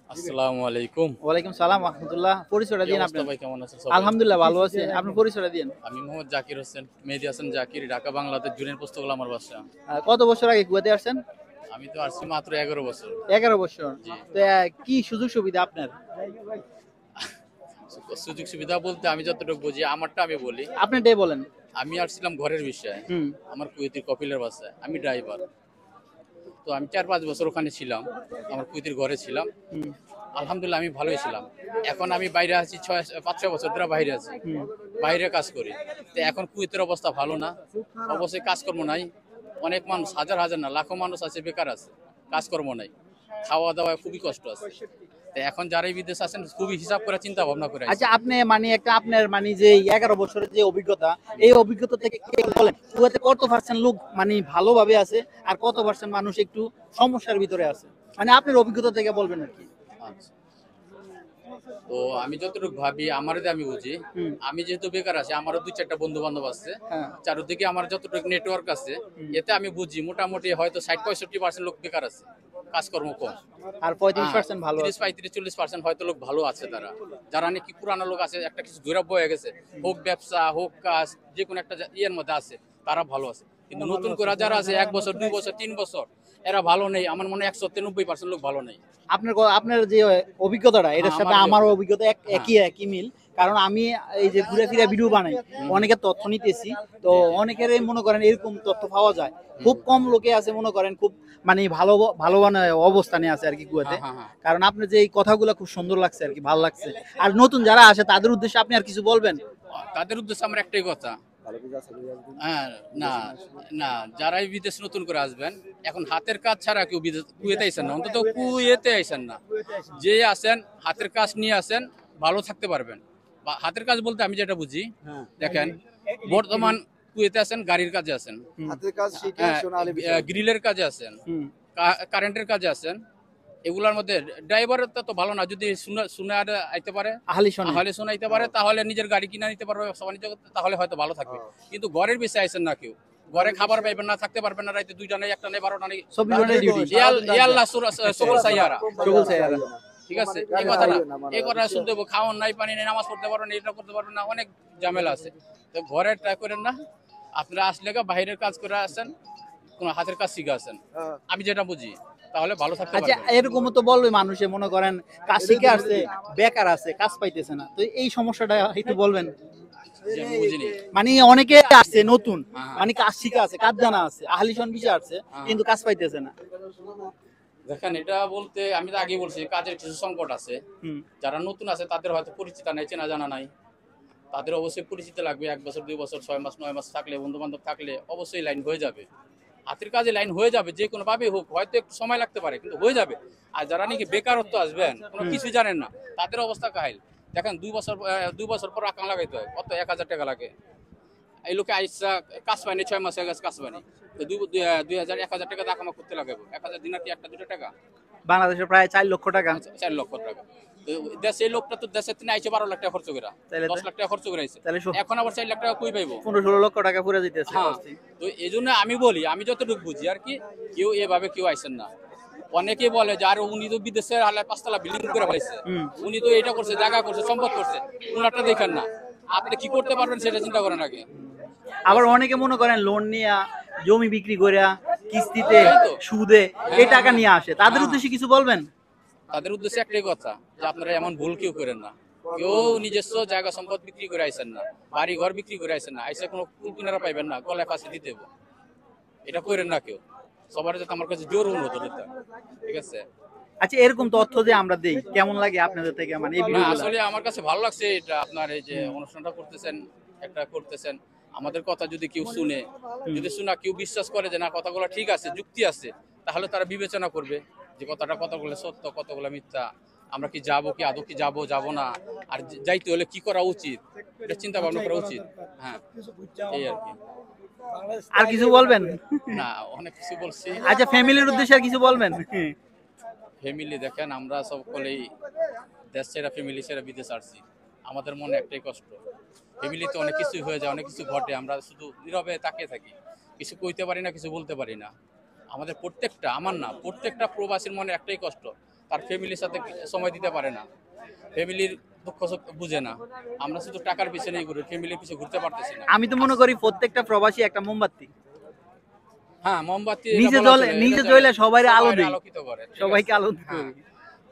আসসালামু আলাইকুম। ওয়ালাইকুম সালাম রাহমাতুল্লাহ। পরিচয়টা কি দিন অবস্থা আপনার। ভাই, কেমন আছেন সবাই? আলহামদুলিল্লাহ ভালো আছি। আপনার পরিচয়টা দিন। আমি মোহাম্মদ জাকির হোসেন, মেহেদী হাসান জাকির, ঢাকা বাংলাদেশ জুনিয়র পুস্তকালয় আমার বাসা। কত বছর আগে কুয়েতে আসছেন? আমি তো আসছি মাত্র 11 বছর। 11 বছর। জি। তো কি সুযোগ সুবিধা আপনার? সুযোগ সুবিধা বলতে আমি যতটুকু বুঝি আমারটা আমি বলি। আপনি ডে বলেন। আমি আসছিলাম ঘরের বিষয়ে। হুম আমার কুয়েতের কপিলের বাসায়, আমি ড্রাইভার। তো আমি 4-5 বছর ওখানে ছিলাম, আমার কুয়েতের ঘরে ছিলাম। হুম আলহামদুলিল্লাহ আমি ভালোই ছিলাম। এখন আমি বাইরে আছি 5-6 বছর ধরে বাইরে আছি, হুম। বাইরে কাজ করি। তো এখন কুয়েতের অবস্থা ভালো না, অবশ্যই কাজকর্ম নাই। অনেক মানুষ, হাজার হাজার না লাখো মানুষ আছে বেকার আছে, কাজকর্ম নাই, খাওয়া দাওয়া খুবই কষ্ট আছে। তো এখন যারা এই বিদেশ আছেন খুবই হিসাব করে চিন্তা ভাবনা করে আচ্ছা আছেন। আপনি মানে একটা আপনার মানে যে 11 বছরের যে অভিজ্ঞতা, এই অভিজ্ঞতা থেকে কি বলেন কুয়েতে কত পার্সেন্ট লোক মানে ভালোভাবে আছে আর কত পার্সেন্ট মানুষ একটু সমস্যার ভিতরে আছে? মানে আপনার অভিজ্ঞতা থেকে বলবেন আর কি। আচ্ছা, তো আমি যতটুকু ভাবি আমার আমি বুঝি। হুম আমি যেহেতু বেকার আছি, আমারও 2-4টা বন্ধু বান্ধব আছে, হ্যাঁ চারদিকে আমার যতটুকু নেটওয়ার্ক আছে, হুম। এতে আমি বুঝি মোটামুটি হয়তো 60-65% লোক বেকার আছে, কাজকর্ম কম। আর 35% ভালো আছে। 30-35-40% হয়তো লোক ভালো আছে, তারা যারা নাকি পুরানো লোক আছে, একটা কিছু ধরে বয়ে গেছে, হোক ব্যবসা হোক কাজ, যে কোনো একটা ইয়ের মধ্যে আছে, তারা ভালো আছে। কিন্তু নতুন করে যারা আছে 1 বছর 2 বছর 3 বছর, এরা ভালো নেই। আমার মনে হয় 190% লোক ভালো নেই। আপনার যে অভিজ্ঞতাটা হ্যাঁ, এটার সাথে আমার আমার অভিজ্ঞতা হ্যাঁ। একই মিল। কারণ আমি এই যে ঘুরে ফিরে ভিডিও বানাই, অনেকের তথ্য নিতেছি। তো জি, জি। অনেকের মনে করেন এরকম তথ্য পাওয়া যায়। খুব হুম। কম লোকে আছে মনে করেন খুব মানে ভালো ভালো মানে অবস্থানে আছে আর কি কুয়েতে। হ্যাঁ, হ্যাঁ, হ্যাঁ। কারণ আপনার যে এই কথাগুলো খুব সুন্দর লাগছে আর কি, ভালো লাগছে। আর নতুন যারা আসে তাদের উদ্দেশ্যে আপনি আর কিছু বলবেন? তাদের উদ্দেশ্যে আমার একটাই কথা। হ্যাঁ, না, না, যারাই বিদেশ নতুন করে আসবেন, এখন হাতের কাজ ছাড়া কেউ বিদেশ কুয়েতে আইসেন না, অন্তত কুয়েতে আইসেন না। যে আসেন হাতের কাজ নিয়ে আসেন, ভালো থাকতে পারবেন। বা হাতের কাজ বলতে আমি যেটা বুঝি, দেখেন বর্তমান কুয়েতে আছেন গাড়ির কাজে আছেন, হাতের কাজ শিখে হ্যাঁ, সোনালী বিষয়। গ্রিলের কাজে আছেন, হুম কারেন্টের কাজে আছেন। এগুলার মধ্যে ড্রাইভারের তো ভালো না, যদি শুনে আইতে পারে, আহলি শোনে। তাহলে শোনাইতে পারে, তাহলে নিজের গাড়ি কিনে নিতে পারবে, ব্যবসা বাণিজ্য করতে, তাহলে হয়তো ভালো থাকবে। কিন্তু ঘরের বিষয়ে আইসেন না কেউ, ঘরে খাবার পাইবেন না, থাকতে পারবেন না, রাইতে 2টা নেই 1টা নেই 12টা নেই। 24 ঘন্টা ডিউটি। ইয়াল্লাহ সকল সাইয়ারা। সকল সাইয়ারা। ঠিক আছে, এই কথাটা, এই কথা শুনতে হবে। খাওয়ান নাই, পানি নেই, নামাজ পড়তে পারবেন না, এটা করতে পারবেন না, অনেক ঝামেলা আছে। তো ঘরে ট্রাই করেন না, আপনারা আসলে বাইরের কাজ করে আসেন, কোন হাতের কাজ শিখে আসেন, আমি যেটা বুঝি, তাহলে ভালো থাকতে আচ্ছা পারবেন। এরকমও তো বলবে মানুষে মনে করেন কাজ শিখে আসছে, বেকার আছে, কাজ পাইতেছে না। তো এই সমস্যাটা একটু বলবেন। জি, আমি বুঝিনি। মানে অনেকে আসছে নতুন, হ্যাঁ, মানে কাজ শিখে আছে, কাজ জানা আছে, আহলিশন বিষয় আসছে, হ্যাঁ। কিন্তু কাজ পাইতেছে না। দেখেন, এটা বলতে আমি তো আগে বলছি কাজের কিছু সংকট আছে। হুম যারা নতুন আছে তাদের হয়তো পরিচিত নাই, চেনা জানা নাই, তাদের অবশ্যই পরিচিত লাগবে। 1 বছর 2 বছর 6 মাস 9 মাস থাকলে, বন্ধু বান্ধব থাকলে অবশ্যই লাইন হয়ে যাবে। হাতের কাজে লাইন হয়ে যাবে, যে কোনো ভাবে হোক, হয়তো একটু সময় লাগতে পারে, কিন্তু হয়ে যাবে। আর যারা নাকি বেকারত্ব আসবেন, কোনো কিছু জানেন না, তাদের অবস্থা কাহিল। দেখেন 2 বছর পর আকাম লাগাইতে হয়, কত 1000 টাকা লাগে। এই লোকে আইসা কাজ পায়নি, 6 মাস হয়ে গেছে কাজ পায়নি। তো 2000 1000 টাকা আকামা করতে লাগবে। 1000 দিন কি 1-2 টাকা? বাংলাদেশে প্রায় 4 লক্ষ টাকা। 4 লক্ষ টাকা। তো দেশে, এই লোকটা তো দেশে তিনি আইছে 12 লাখ টাকা খরচ করে, তাহলে 10 লাখ টাকা খরচ করে আইছে। তাহলে এখন আবার 4 লাখ টাকা কই পাইবো? 15-16 লক্ষ টাকা পুরো দিতেছে। হ্যাঁ। তো এই জন্য আমি বলি, আমি যতটুকু বুঝি আর কি, কেউ এভাবে কেউ আইসেন না। অনেকে বলে যে আর উনি তো বিদেশের হালে 5 তলা বিল্ডিং করে ফেলাইছে, হুম। উনি তো এটা করছে, জায়গা করছে, সম্পদ করছে, উনারটা দেখেন না। আপনি কি করতে পারবেন সেটা চিন্তা করেন আগে। আবার অনেকে মনে করেন লোন নিয়ে জমি বিক্রি করে কিস্তিতে এই তো। সুদে এই টাকা হ্যাঁ, নিয়ে আসে, তাদের হ্যাঁ। উদ্দেশ্যে কিছু বলবেন? তাদের উদ্দেশ্যে একটাই কথা, যে আপনারা এমন ভুল কেউ করেন না। কেউ নিজস্ব জায়গা সম্পদ বিক্রি করে আইসেন না, বাড়ি ঘর বিক্রি করে আইসেন না, আইসে কোনো কুল কিনারা পাইবেন না, গলায় ফাঁসি দিতে হবে। এটা করেন না কেউ। সবার যাতে আমার কাছে জোর অনুরোধ এটা, ঠিক আছে? আচ্ছা এরকম তথ্য যে আমরা দেই কেমন লাগে আপনাদের থেকে, মানে এই না, ভিডিওগুলো? আসলে আমার কাছে ভালো লাগছে এটা, আপনার এই যে অনুষ্ঠানটা করতেছেন, একটা করতেছেন, আমাদের কথা যদি কেউ শুনে, যদি শোনা কেউ বিশ্বাস করে যে না কথাগুলো ঠিক আছে, যুক্তি আছে, তাহলে তারা বিবেচনা করবে যে কতগুলো সত্য, কতগুলো মিথ্যা। আমরা কি যাবো, কি আদৌ কি যাবো না, আর যাইতে হলে কি করা উচিত, এটা চিন্তা ভাবনা করা উচিত। হ্যাঁ, এই আর কি। আর কিছু বলবেন? না, অনেক কিছু বলছি। আচ্ছা ফ্যামিলির উদ্দেশ্যে আর কিছু বলবেন? ফ্যামিলি, দেখেন আমরা সকলেই দেশ ছেড়া, ফ্যামিলি ছেড়া বিদেশ আসছি, আমাদের মনে একটাই কষ্ট। ফ্যামিলিতে অনেক কিছু হয়ে যায়, অনেক কিছু ঘটে, আমরা শুধু নীরবে তাকিয়ে থাকি, কিছু কইতে পারি না, কিছু বলতে পারি না। আমাদের প্রত্যেকটা, আমার না, প্রত্যেকটা প্রবাসীর মনে একটাই কষ্ট, তার ফ্যামিলির সাথে সময় দিতে পারে না, ফ্যামিলির দুঃখ সুখ বুঝে না। আমরা শুধু টাকার পিছনেই ঘুরি, ফ্যামিলির পিছনে ঘুরতে পারতেছি না। আমি তো মনে করি প্রত্যেকটা প্রবাসী একটা মোমবাতি, হ্যাঁ, মোমবাতি নিজে এটা বলা জ্বলে, চলে, নিজে এটা জ্বলে সবাইরে আলো সবাইরে দেই, আলোকিত করে, ঠিক সবাইকে আছে? আলোকিত হ্যাঁ, করি।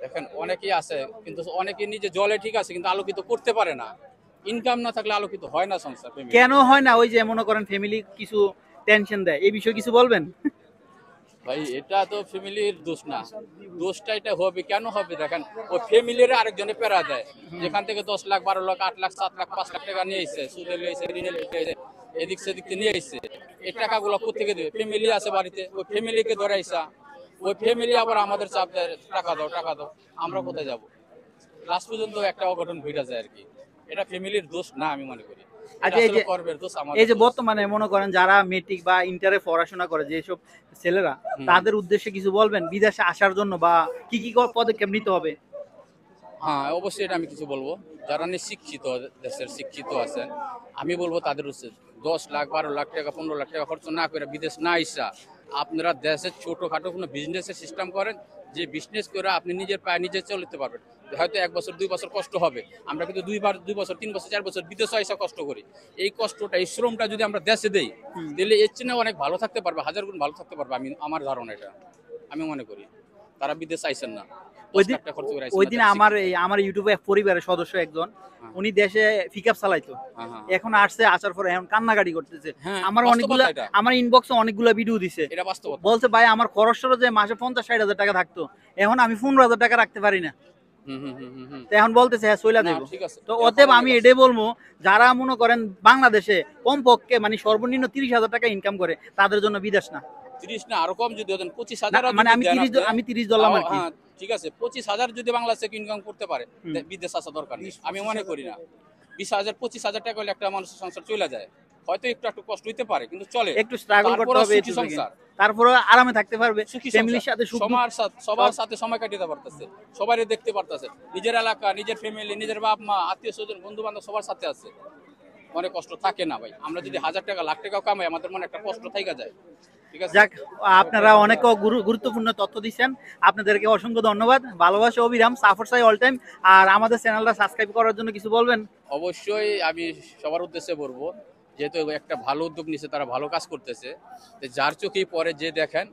এখন অনেকেই আছে কিন্তু অনেকে নিজে জলে ঠিক আছে কিন্তু আলোকিত করতে পারে না। ইনকাম না থাকলে আলোকিত হয় না সংসার, ফ্যামিলি। কেন হয় না? ওই যে মনে করেন ফ্যামিলি কিছু টেনশন দেয়, এই বিষয়ে কিছু বলবেন? ভাই এটা তো ফ্যামিলির দোষ না, দোষটা এটা হবে কেন হবে দেখেন, ওই ফ্যামিলির আরেকজনে পেরা দেয়, যেখান থেকে 10 লাখ 12 লাখ 8 লাখ 7 লাখ 5 লাখ টাকা নিয়ে এসছে, সুদে নিয়ে এসে, ঋণে নিয়ে এসে, এদিক সেদিক থেকে নিয়ে এসছে, এই টাকাগুলো কোথেকে দেবে? ফ্যামিলি আছে বাড়িতে, ওই ফ্যামিলিকে ধরাইছা, ওই ফ্যামিলি আবার আমাদের চাপ দেয়, টাকা দাও টাকা দাও, আমরা কোথায় যাব? লাস্ট পর্যন্ত একটা অঘটন ঘটে যায় আর কি। এটা ফ্যামিলির দোষ না আমি মনে করি, এটা আচ্ছা, এই আসলে যে কর্মের দোষ, আমাদের এই যে দোষ। বর্তমানে মনে করেন যারা মেট্রিক বা ইন্টারে পড়াশোনা করে যেসব ছেলেরা, হুম। তাদের উদ্দেশ্যে কিছু বলবেন বিদেশে আসার জন্য, বা কি কি পদক্ষেপ নিতে হবে? হ্যাঁ, অবশ্যই এটা আমি কিছু বলবো। যারা শিক্ষিত, দেশের শিক্ষিত আছেন, আমি বলবো তাদের উচিত 10 লাখ 12 লাখ টাকা 15 লাখ টাকা খরচ না করে বিদেশ না আইসা আপনারা দেশের ছোটখাটো কোনো বিজনেসের সিস্টেম করেন, যে বিজনেস করে আপনি নিজের পায়ে নিজে চলতে পারবেন। হয়তো 1 বছর 2 বছর কষ্ট হবে, আমরা কিন্তু 2 বছর 3 বছর 4 বছর বিদেশে আইসা কষ্ট করি। এই কষ্টটা, এই শ্রমটা যদি আমরা দেশে দেই, তাহলে এর চেয়ে অনেক ভালো থাকতে পারবে, হাজার গুণ ভালো থাকতে পারবে। আমার ধারণা এটা, আমি মনে করি তারা বিদেশ আইসেন না, 10 লাখ টাকা খরচ করে আইসেন ওই না, দিন যারা আমার ইউটিউবে পরিবারের সদস্য একজন, হ্যাঁ। উনি দেশে পিকআপ চালাইতো, হ্যাঁ, হ্যাঁ, এখন আসছে, আসার পরে এখন কান্নাকাটি করতেছে। হ্যাঁ, আমার অনেকগুলা, বাস্তবতা এটা। আমার ইনবক্সে অনেকগুলা ভিডিও দিছে, এটা বাস্তবতা। বলছে ভাই আমার খরচ যে মাসে 50-60 হাজার টাকা থাকতো, এখন আমি 15,000 টাকা রাখতে পারি না। হুম, হুম, হুম, হুম, হুম। তো এখন বলতেছে হ্যাঁ চইলা না, দেবো। ঠিক আছে। তো এরকম অতএব অনেক আমি আছে। এটাই বলবো, যারা মনে করেন বাংলাদেশে কমপক্ষে মানে সর্বনিম্ন 30,000 টাকা ইনকাম করে, তাদের জন্য বিদেশ না। 30 না আরো কম যদি হতেন, না, 25,000 মানে যদি আমি দেন 30 আপনি, আমি 30 ধরলাম আর কি। হ্যাঁ ঠিক আছে, 25,000 যদি বাংলাদেশে ইনকাম করতে পারে, হুম। বিদেশ আসা দরকার নেই, আমি মনে করি না। 20,000 25,000 টাকা হলে একটা মানুষের সংসার চলে যায়, হয়তো একটু কষ্ট হইতে পারে কিন্তু চলে, একটু স্ট্রাগল করতে তারপরে হবে, সুখী একটু থেকে সংসার, তারপরে আরামে থাকতে পারবে, সুখী ফ্যামিলির সংসার, সাথে সুখ দুঃখ সবার সাথে সময় কাটাতে পারতেছে, সবারই দেখতে পারতেছে, নিজের এলাকা, নিজের ফ্যামিলি, নিজের বাপ মা, আত্মীয় স্বজন, বন্ধু বান্ধব সবার সাথে আছে, মনে কষ্ট থাকে না ভাই। আমরা যদি 1,000 টাকা লাখ টাকাও কামাই, আমাদের মনে একটা কষ্ট থাইকা যায়, ঠিক আছে? যাক, আপনারা অনেক গুরুত্বপূর্ণ তথ্য দিচ্ছেন, আপনাদেরকে অসংখ্য ধন্যবাদ। ভালোবাসা অবিরাম, সাফর সাই অল টাইম। আর আমাদের চ্যানেলটা সাবস্ক্রাইব করার জন্য কিছু বলবেন? অবশ্যই আমি সবার উদ্দেশ্যে বলবো, যেহেতু একটা ভালো উদ্যোগ নিচ্ছে, তারা ভালো কাজ করতেছে, তো যার চোখেই পরে যে দেখেন,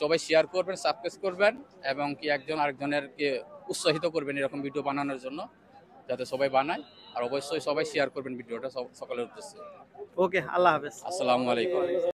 সবাই শেয়ার করবেন, সাবস্ক্রাইব করবেন, এবং কি একজন আরেকজনেরকে উৎসাহিত করবেন এরকম ভিডিও বানানোর জন্য, যাতে সবাই বানায়। আর অবশ্যই সবাই শেয়ার করবেন ভিডিওটা সকলের উদ্দেশ্যে। ওকে, আল্লাহ হাফেজ। আসসালামু আলাইকুম।